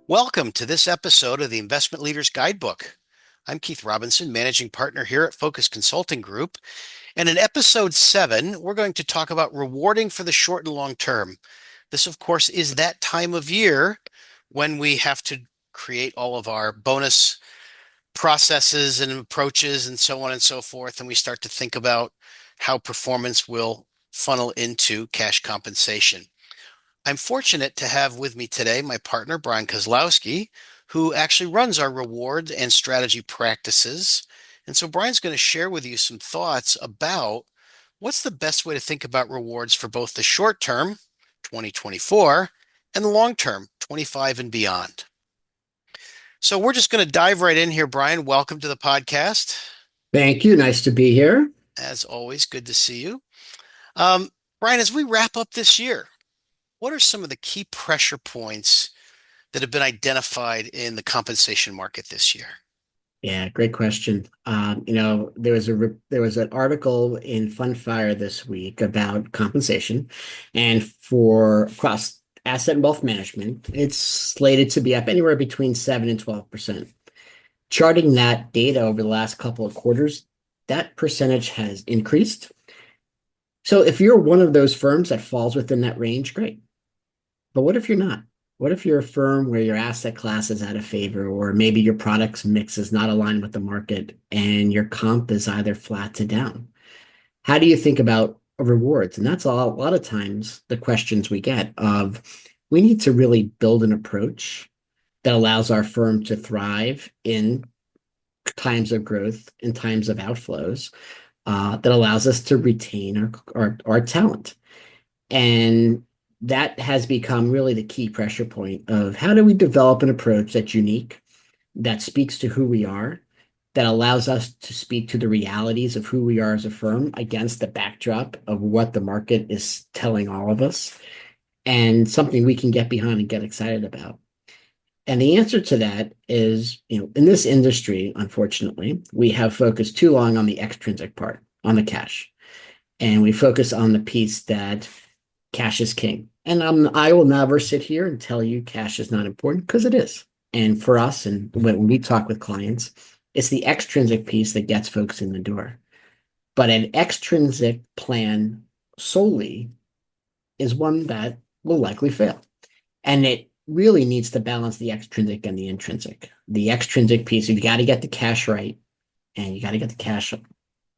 Welcome to this episode of the Investment Leaders Guidebook. I'm Keith Robinson, managing partner here at Focus Consulting Group. And in episode 7, we're going to talk about rewarding for the short and long term. This, of course, is that time of year when we have to create all of our bonus processes and approaches and so on and so forth. And we start to think about how performance will funnel into cash compensation. I'm fortunate to have with me today my partner, Bryan, who actually runs our reward and strategy practices. And so Brian's going to share with you some thoughts about what's the best way to think about rewards for both the short term, 2024, and the long term, 25 and beyond. So we're just going to dive right in here, Bryan. Welcome to the podcast. Thank you. Nice to be here. As always, good to see you. Um, Bryan, as we wrap up this year, what are some of the key pressure points that have been identified in the compensation market this year? Yeah, great question. There was an article in Fundfire this week about compensation, and for across asset and wealth management, it's slated to be up anywhere between 7 and 12%. Charting that data over the last couple of quarters, that percentage has increased. So if you're one of those firms that falls within that range, great. But what if you're not? What if you're a firm where your asset class is out of favor, or maybe your products mix is not aligned with the market and your comp is either flat to down? How do you think about rewards? And that's a lot of times the questions we get of we need to really build an approach that allows our firm to thrive in times of growth, in times of outflows, that allows us to retain our talent. And that has become really the key pressure point of how do we develop an approach that's unique, that speaks to who we are, that allows us to speak to the realities of who we are as a firm against the backdrop of what the market is telling all of us, and something we can get behind and get excited about. And the answer to that is, in this industry, unfortunately, we have focused too long on the extrinsic part, on the cash. And we focus on the piece that cash is king. And I will never sit here and tell you cash is not important because it is. And for us, and when we talk with clients, it's the extrinsic piece that gets folks in the door. But an extrinsic plan solely is one that will likely fail. And it really needs to balance the extrinsic and the intrinsic. The extrinsic piece, you got to get the cash right, and you got to get the cash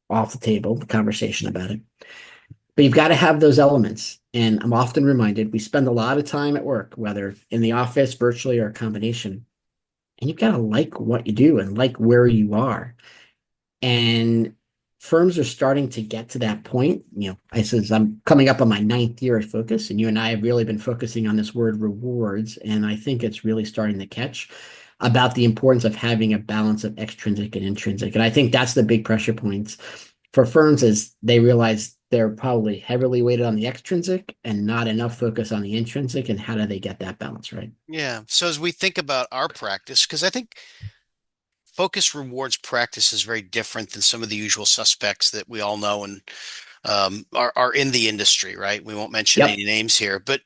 off the table, the conversation about it. But you've got to have those elements. And I'm often reminded we spend a lot of time at work, whether in the office, virtually, or a combination. And you've got to like what you do and like where you are. And firms are starting to get to that point. I says I'm coming up on my 9th year of Focus, and you and I have really been focusing on this word rewards. And I think it's really starting to catch about the importance of having a balance of extrinsic and intrinsic. And I think that's the big pressure points for firms as they realize they're probably heavily weighted on the extrinsic and not enough focus on the intrinsic. And how do they get that balance right? Yeah. So as we think about our practice, because I think focus rewards practice is very different than some of the usual suspects that we all know and are in the industry, right? We won't mention Yep. any names here, but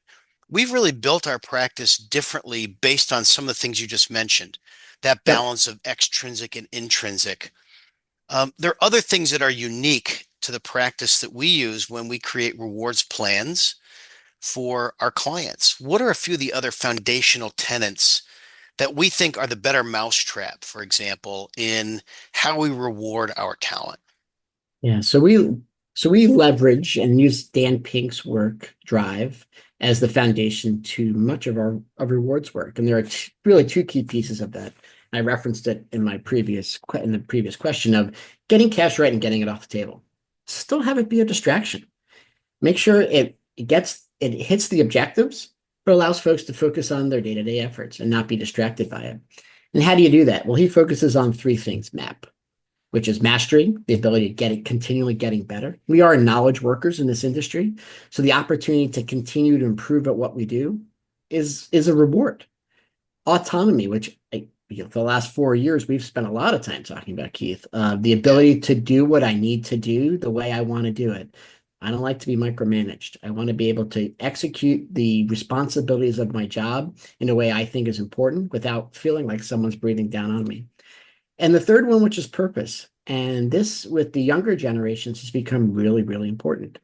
we've really built our practice differently based on some of the things you just mentioned, that Yep. balance of extrinsic and intrinsic. There are other things that are unique to the practice that we use when we create rewards plans for our clients. What are a few of the other foundational tenets that we think are the better mousetrap, for example, in how we reward our talent? Yeah, so we leverage and use Dan Pink's work drive as the foundation to much of our of rewards work, and there are really two key pieces of that. I referenced it in the previous question of getting cash right and getting it off the table. Still have it be a distraction. Make sure it hits the objectives, but allows folks to focus on their day-to-day efforts and not be distracted by it. And how do you do that? Well, he focuses on three things: MAP, which is mastery, the ability to get it continually getting better. We are knowledge workers in this industry, so the opportunity to continue to improve at what we do is a reward. Autonomy, which for the last 4 years we've spent a lot of time talking about, Keith. The ability to do what I need to do the way I want to do it. I don't like to be micromanaged. I want to be able to execute the responsibilities of my job in a way I think is important without feeling like someone's breathing down on me. And the third one, which is purpose. And this, with the younger generations, has become really, really important.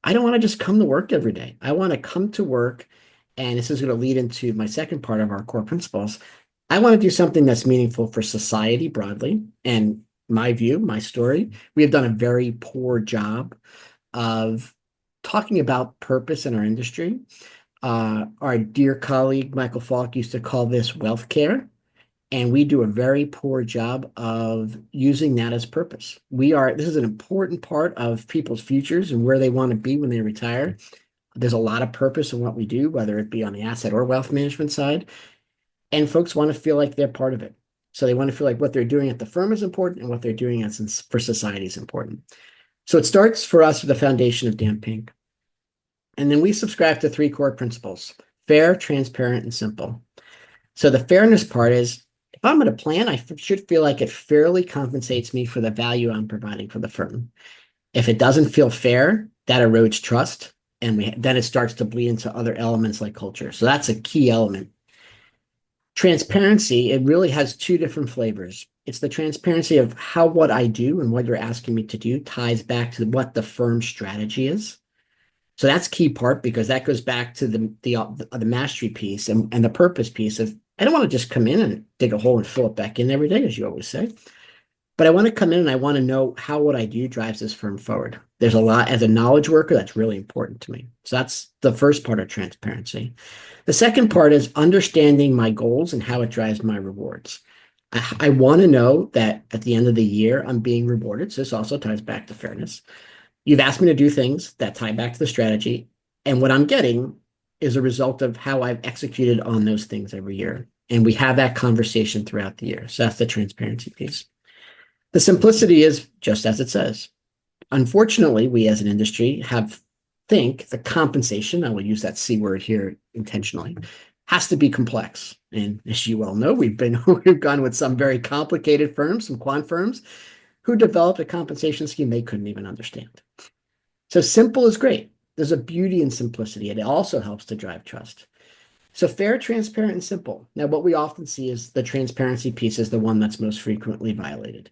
I don't want to just come to work every day. I want to come to work, and this is going to lead into my second part of our core principles. I want to do something that's meaningful for society broadly. And my view, my story, we have done a very poor job of talking about purpose in our industry. Our dear colleague Michael Falk used to call this wealth care. And we do a very poor job of using that as purpose. This is an important part of people's futures and where they want to be when they retire. There's a lot of purpose in what we do, whether it be on the asset or wealth management side. And folks want to feel like they're part of it. So they want to feel like what they're doing at the firm is important and what they're doing for society is important. So it starts for us with the foundation of Dan Pink. And then we subscribe to three core principles: fair, transparent, and simple. So the fairness part is if I'm at a plan, should feel like it fairly compensates me for the value I'm providing for the firm. If it doesn't feel fair, that erodes trust, and then it starts to bleed into other elements like culture. So that's a key element. Transparency, it really has two different flavors. It's the transparency of how what I do and what you're asking me to do ties back to what the firm's strategy is. So that's key part because that goes back to the mastery piece and the purpose piece of I don't want to just come in and dig a hole and fill it back in every day, as you always say. But I want to come in and I want to know how what I do drives this firm forward. There's a lot as a knowledge worker that's really important to me. So that's the first part of transparency. The second part is understanding my goals and how it drives my rewards. I want to know that at the end of the year, I'm being rewarded. So this also ties back to fairness. You've asked me to do things that tie back to the strategy, and what I'm getting is a result of how I've executed on those things every year. And we have that conversation throughout the year. So that's the transparency piece. The simplicity is just as it says. Unfortunately, we as an industry have think the compensation, I will use that C word here intentionally, has to be complex. And as you well know, we've gone with some very complicated firms, some quant firms, who developed a compensation scheme they couldn't even understand. So simple is great. There's a beauty in simplicity. It also helps to drive trust. So fair, transparent, and simple. Now, what we often see is the transparency piece is the one that's most frequently violated.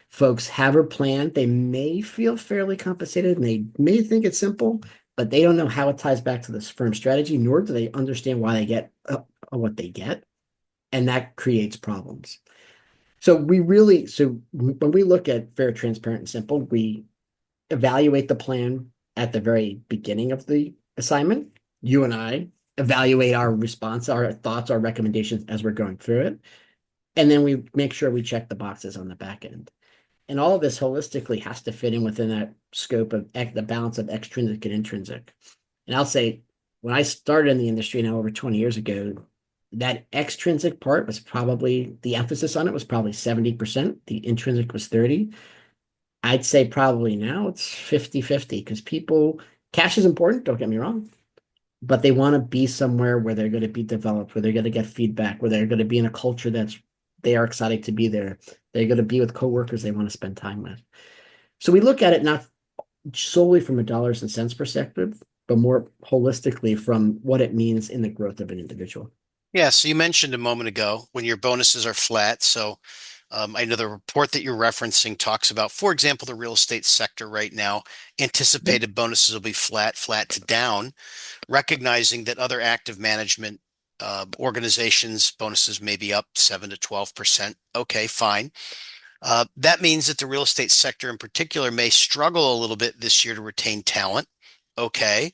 Folks have a plan. They may feel fairly compensated and they may think it's simple, but they don't know how it ties back to this firm strategy, nor do they understand why they get what they get. And that creates problems. So when we look at fair, transparent, and simple, we evaluate the plan at the very beginning of the assignment. You and I evaluate our response, our thoughts, our recommendations as we're going through it. And then we make sure we check the boxes on the back end. And all of this holistically has to fit in within that scope of the balance of extrinsic and intrinsic. And I'll say, when I started in the industry now over 20 years ago, that extrinsic part was probably the emphasis on it was probably 70%. The intrinsic was 30. I'd say probably now it's 50-50 because cash is important, don't get me wrong, but they want to be somewhere where they're going to be developed, where they're going to get feedback, where they're going to be in a culture they are excited to be there. They're going to be with coworkers they want to spend time with. So we look at it not solely from a dollars and cents perspective, but more holistically from what it means in the growth of an individual. Yeah, so you mentioned a moment ago when your bonuses are flat. So I know the report that you're referencing talks about, for example, the real estate sector right now, Yep. anticipated bonuses will be flat, flat to down, recognizing that other active management organizations, bonuses may be up 7 to 12%. Okay, fine. That means that the real estate sector in particular may struggle a little bit this year to retain talent. Okay.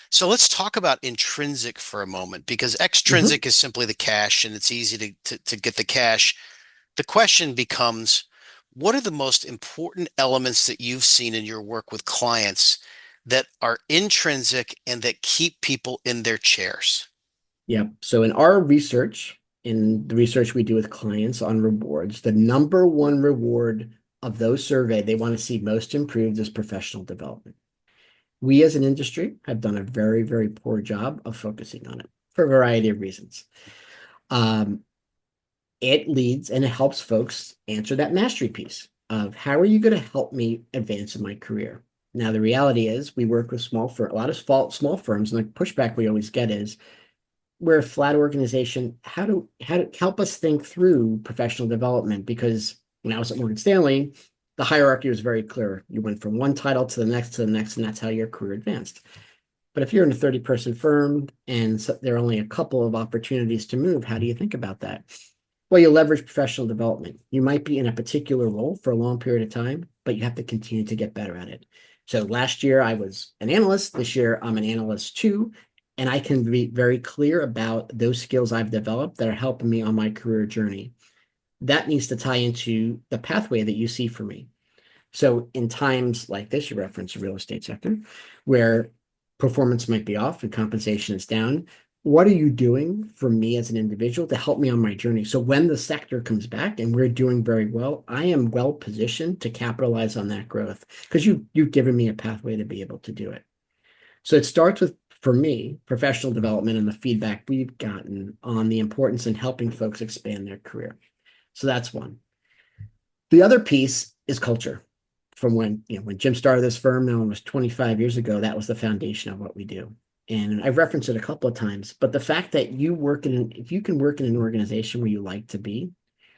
So let's talk about intrinsic for a moment because Mhm. extrinsic is simply the cash and it's easy to get the cash. The question becomes, what are the most important elements that you've seen in your work with clients that are intrinsic and that keep people in their chairs? Yeah. So in the research we do with clients on rewards, the number one reward of those surveyed they want to see most improved is professional development. We as an industry have done a very, very poor job of focusing on it for a variety of reasons. Um, it leads and it helps folks answer that mastery piece of how are you going to help me advance in my career? Now, the reality is we work with a lot of small firms, and the pushback we always get is we're a flat organization. How to help us think through professional development? Because when I was at Morgan Stanley, the hierarchy was very clear. You went from one title to the next, and that's how your career advanced. But if you're in a 30-person firm and there are only a couple of opportunities to move, how do you think about that? Well, you leverage professional development. You might be in a particular role for a long period of time, but you have to continue to get better at it. So last year I was an analyst. This year I'm an analyst too. And I can be very clear about those skills I've developed that are helping me on my career journey. That needs to tie into the pathway that you see for me. So in times like this, you reference the real estate sector, where performance might be off and compensation is down. What are you doing for me as an individual to help me on my journey? So when the sector comes back and we're doing very well, I am well positioned to capitalize on that growth because you've given me a pathway to be able to do it. So it starts with, for me, professional development and the feedback we've gotten on the importance in helping folks expand their career. So that's one. The other piece is culture. From when Jim started this firm now almost 25 years ago, that was the foundation of what we do. And I've referenced it a couple of times, but the fact that if you can work in an organization where you like to be,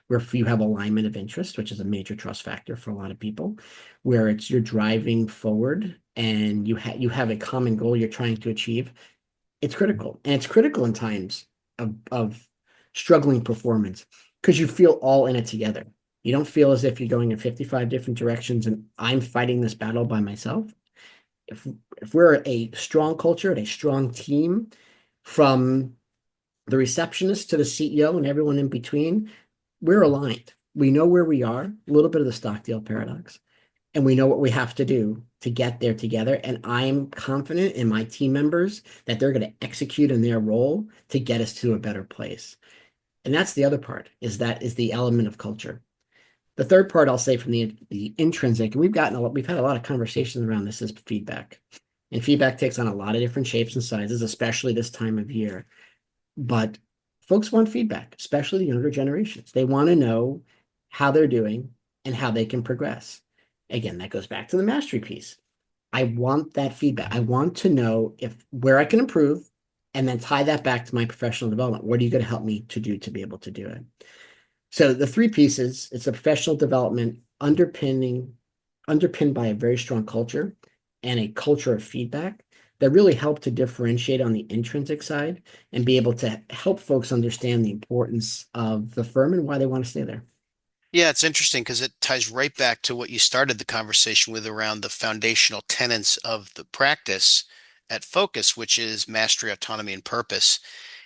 where you have alignment of interest, which is a major trust factor for a lot of people, where it's you're driving forward and you have a common goal you're trying to achieve, it's critical. And it's critical in times of struggling performance because you feel all in it together. You don't feel as if you're going in 55 different directions and I'm fighting this battle by myself. If if we're a strong culture and a strong team, from the receptionist to the CEO and everyone in between, we're aligned. We know where we are, a little bit of the Stockdale paradox, and we know what we have to do to get there together. And I'm confident in my team members that they're going to execute in their role to get us to a better place. And that's the other part, is the element of culture. The third part I'll say from the intrinsic, and we've had a lot of conversations around this, is feedback. And feedback takes on a lot of different shapes and sizes, especially this time of year. But folks want feedback, especially the younger generations. They want to know how they're doing and how they can progress. Again, that goes back to the mastery piece. I want that feedback. I want to know if where I can improve and then tie that back to my professional development. What are you going to help me to do to be able to do it? So the three pieces, it's a professional development underpinned by a very strong culture and a culture of feedback that really help to differentiate on the intrinsic side and be able to help folks understand the importance of the firm and why they want to stay there. Yeah, it's interesting because it ties right back to what you started the conversation with around the foundational tenets of the practice at Focus, which is mastery, autonomy, and purpose.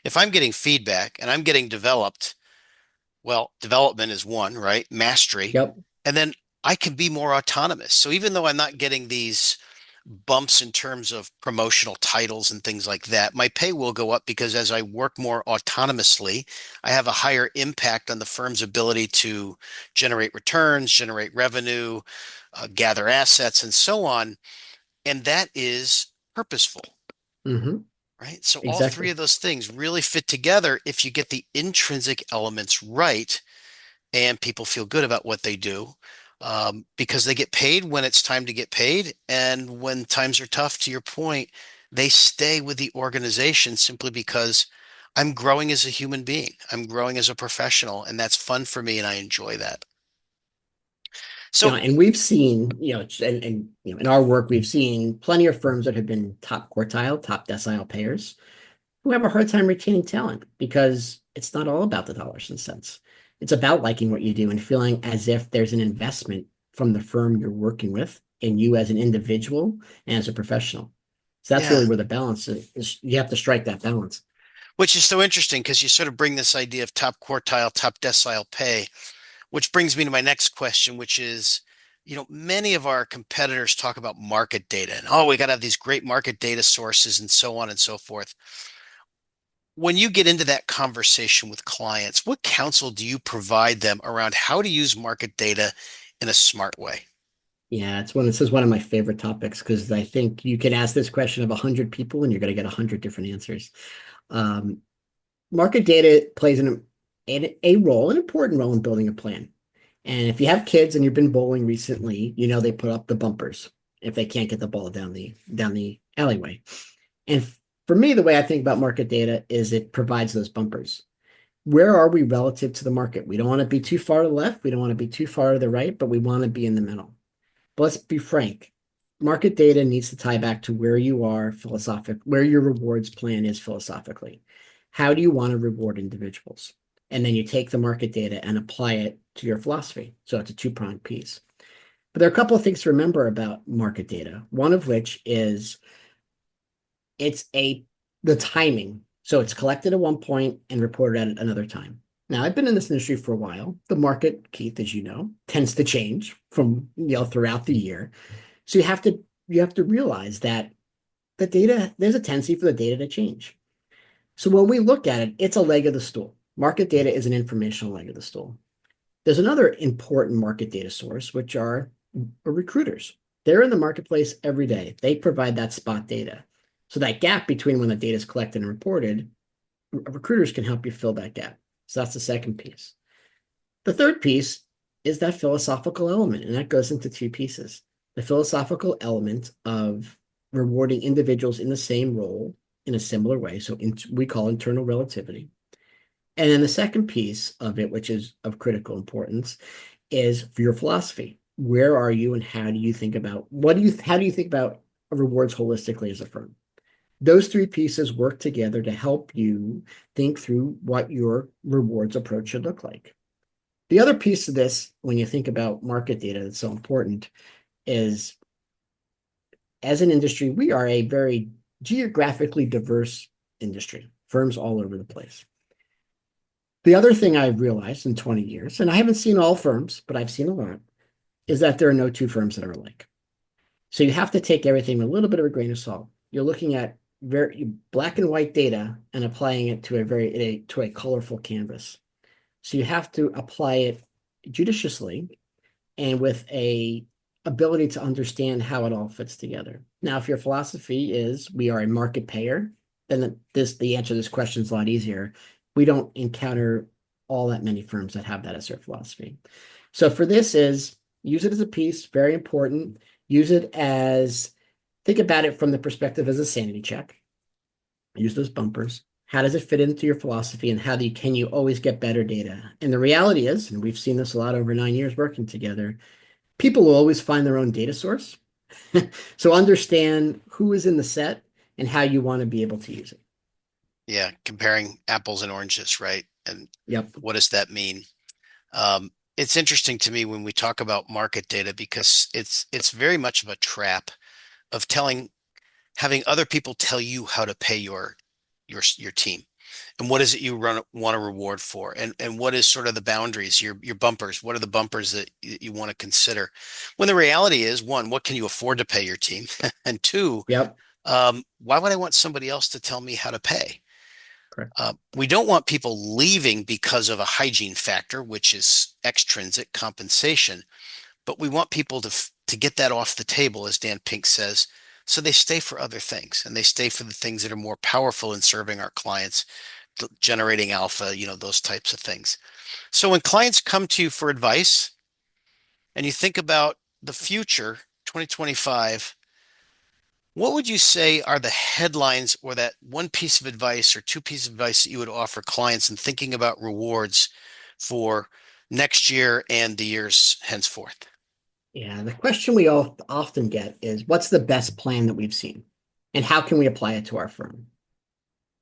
If I'm getting feedback and I'm getting developed, well, development is one, right? Mastery. Yep. And then I can be more autonomous. So even though I'm not getting these bumps in terms of promotional titles and things like that, my pay will go up because as I work more autonomously, I have a higher impact on the firm's ability to generate returns, generate revenue, gather assets, and so on. And that is purposeful, Hmm. right? So all three Exactly. of those things really fit together if you get the intrinsic elements right and people feel good about what they do because they get paid when it's time to get paid. And when times are tough, to your point, they stay with the organization simply because I'm growing as a human being. I'm growing as a professional, and that's fun for me, and I enjoy that. So, And we've seen, in our work, we've seen plenty of firms that have been top quartile, top decile payers who have a hard time retaining talent because it's not all about the dollars and cents. It's about liking what you do and feeling as if there's an investment from the firm you're working with in you as an individual and as a professional. So that's yeah, really where the balance is. You have to strike that balance. which is so interesting because you sort of bring this idea of top quartile, top decile pay, which brings me to my next question, which is, many of our competitors talk about market data and, oh, we got to have these great market data sources and so on and so forth. When you get into that conversation with clients, what counsel do you provide them around how to use market data in a smart way? Yeah, this is one of my favorite topics because I think you can ask this question of 100 people and you're going to get 100 different answers. Um, Market data plays a role, an important role in building a plan. And if you have kids and you've been bowling recently, you know they put up the bumpers. if they can't get the ball down the alleyway. And for me, the way I think about market data is it provides those bumpers. Where are we relative to the market? We don't want to be too far to the left. We don't want to be too far to the right, but we want to be in the middle. But let's be frank. Market data needs to tie back to where you are where your rewards plan is philosophically. How do you want to reward individuals? And then you take the market data and apply it to your philosophy. So it's a two-pronged piece. But there are a couple of things to remember about market data. One of which is it's the timing. So it's collected at one point and reported at another time. Now, I've been in this industry for a while. The market, Keith, as you know, tends to change from throughout the year. So you have to realize that the data, there's a tendency for the data to change. So when we look at it, it's a leg of the stool. Market data is an informational leg of the stool. There's another important market data source, which are recruiters. They're in the marketplace every day. They provide that spot data. So that gap between when the data is collected and reported, recruiters can help you fill that gap. So that's the second piece. The third piece is that philosophical element, and that goes into two pieces. The philosophical element of rewarding individuals in the same role in a similar way. So we call internal relativity. And then the second piece of it, which is of critical importance, is for your philosophy. Where are you and how do you think about how do you think about rewards holistically as a firm? Those three pieces work together to help you think through what your rewards approach should look like. The other piece of this, when you think about market data that's so important, is as an industry, we are a very geographically diverse industry, firms all over the place. The other thing I've realized in 20 years, and I haven't seen all firms, but I've seen a lot, is that there are no two firms that are alike. So you have to take everything with a little bit of a grain of salt. You're looking at very black and white data and applying it to a colorful canvas. So you have to apply it judiciously and with a ability to understand how it all fits together. Now, if your philosophy is we are a market payer, then the answer to this question is a lot easier. We don't encounter all that many firms that have that as their philosophy. So for this is use it as a piece, very important. Use it as think about it from the perspective as a sanity check. Use those bumpers. How does it fit into your philosophy and can you always get better data? And the reality is, and we've seen this a lot over 9 years working together, people will always find their own data source. So understand who is in the set and how you want to be able to use it. Yeah, comparing apples and oranges, right? And Yep. what does that mean? It's interesting to me when we talk about market data because it's very much of a trap of having other people tell you how to pay your team. And what is it you want to reward for? And what is sort of the boundaries, your bumpers? What are the bumpers that you want to consider? When the reality is, one, what can you afford to pay your team? And two, Yep. why would I want somebody else to tell me how to pay? Correct. We don't want people leaving because of a hygiene factor, which is extrinsic compensation, but we want people to get that off the table, as Dan Pink says, so they stay for other things and they stay for the things that are more powerful in serving our clients, generating alpha, those types of things. So when clients come to you for advice and you think about the future, 2025, what would you say are the headlines or that one piece of advice or two pieces of advice that you would offer clients in thinking about rewards for next year and the years henceforth? Yeah, the question we all often get is what's the best plan that we've seen? And how can we apply it to our firm?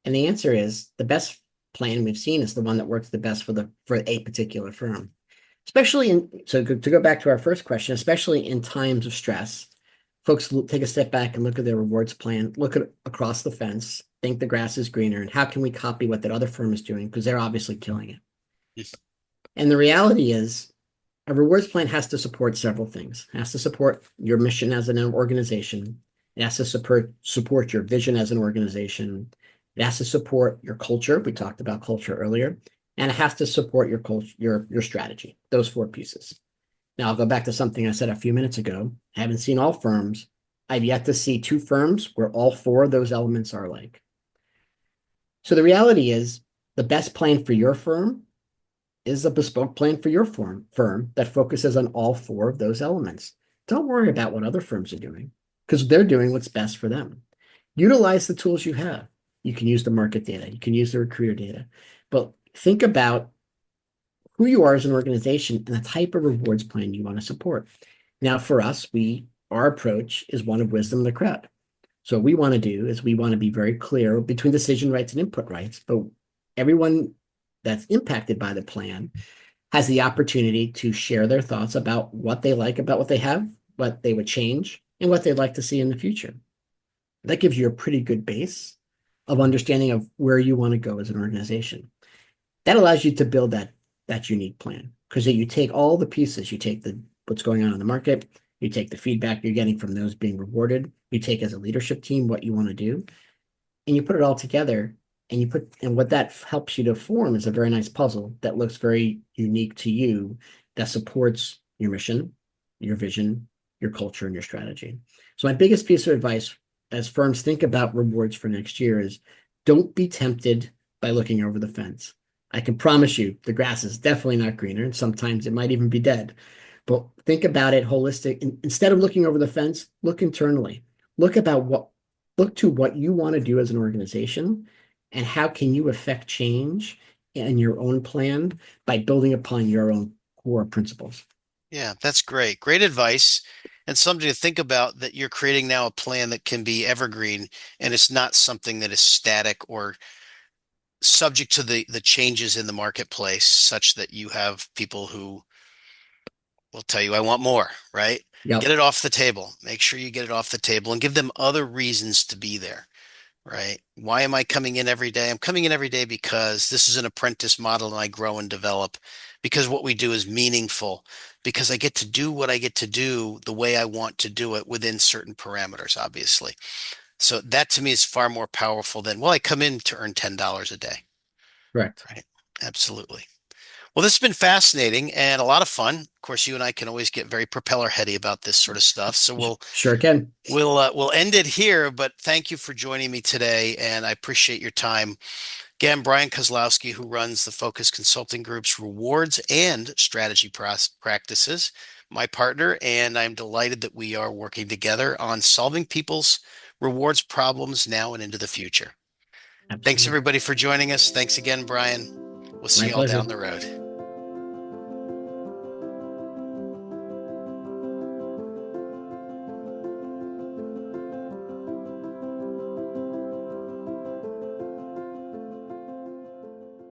And the answer is the best plan we've seen is the one that works the best for a particular firm. To go back to our first question, especially in times of stress, folks take a step back and look at their rewards plan, look at across the fence, think the grass is greener, and how can we copy what that other firm is doing? Because they're obviously killing it. And the reality is a rewards plan has to support several things. It has to support your mission as an organization. It has to support your vision as an organization. It has to support your culture. We talked about culture earlier. And it has to support your culture, your strategy, those four pieces. Now I'll go back to something I said a few minutes ago. I haven't seen all firms. I've yet to see two firms where all four of those elements are like. So the reality is the best plan for your firm is a bespoke plan for your firm that focuses on all four of those elements. Don't worry about what other firms are doing because they're doing what's best for them. Utilize the tools you have. You can use the market data, you can use the recruiter data, but think about who you are as an organization and the type of rewards plan you want to support. Now, for us, our approach is one of wisdom of the crowd. So what we want to do is we want to be very clear between decision rights and input rights, but everyone that's impacted by the plan has the opportunity to share their thoughts about what they like about what they have, what they would change, and what they'd like to see in the future. That gives you a pretty good base of understanding of where you want to go as an organization. That allows you to build that unique plan because you take all the pieces, you take the what's going on in the market, you take the feedback you're getting from those being rewarded, you take as a leadership team what you want to do, and you put it all together and what that helps you to form is a very nice puzzle that looks very unique to you that supports your mission, your vision, your culture, and your strategy. So my biggest piece of advice as firms think about rewards for next year is don't be tempted by looking over the fence. I can promise you the grass is definitely not greener, and sometimes it might even be dead. But think about it holistic. Instead of looking over the fence, look internally. Look about what look to what you want to do as an organization and how can you affect change in your own plan by building upon your own core principles. Yeah, that's great. Great advice. And something to think about that you're creating now a plan that can be evergreen and it's not something that is static or subject to the changes in the marketplace, such that you have people who will tell you, I want more, right? Get Yep. it off the table. Make sure you get it off the table and give them other reasons to be there, right? Why am I coming in every day? I'm coming in every day because this is an apprentice model and I grow and develop because what we do is meaningful, because I get to do what I get to do the way I want to do it within certain parameters, obviously. So that to me is far more powerful than, well, I come in to earn $10 a day, Correct. right? Absolutely. Well, this has been fascinating and a lot of fun. Of course, you and I can always get very propeller heady about this sort of stuff. So Sure can. we'll end it here, but thank you for joining me today, and I appreciate your time. Again, Bryan Kozlowski, who runs the Focus Consulting Group's rewards and strategy practices, my partner, and I'm delighted that we are working together on solving people's rewards problems now and into the future. Thanks Absolutely. everybody for joining us. Thanks again, Bryan. We'll see My you all down pleasure. the road.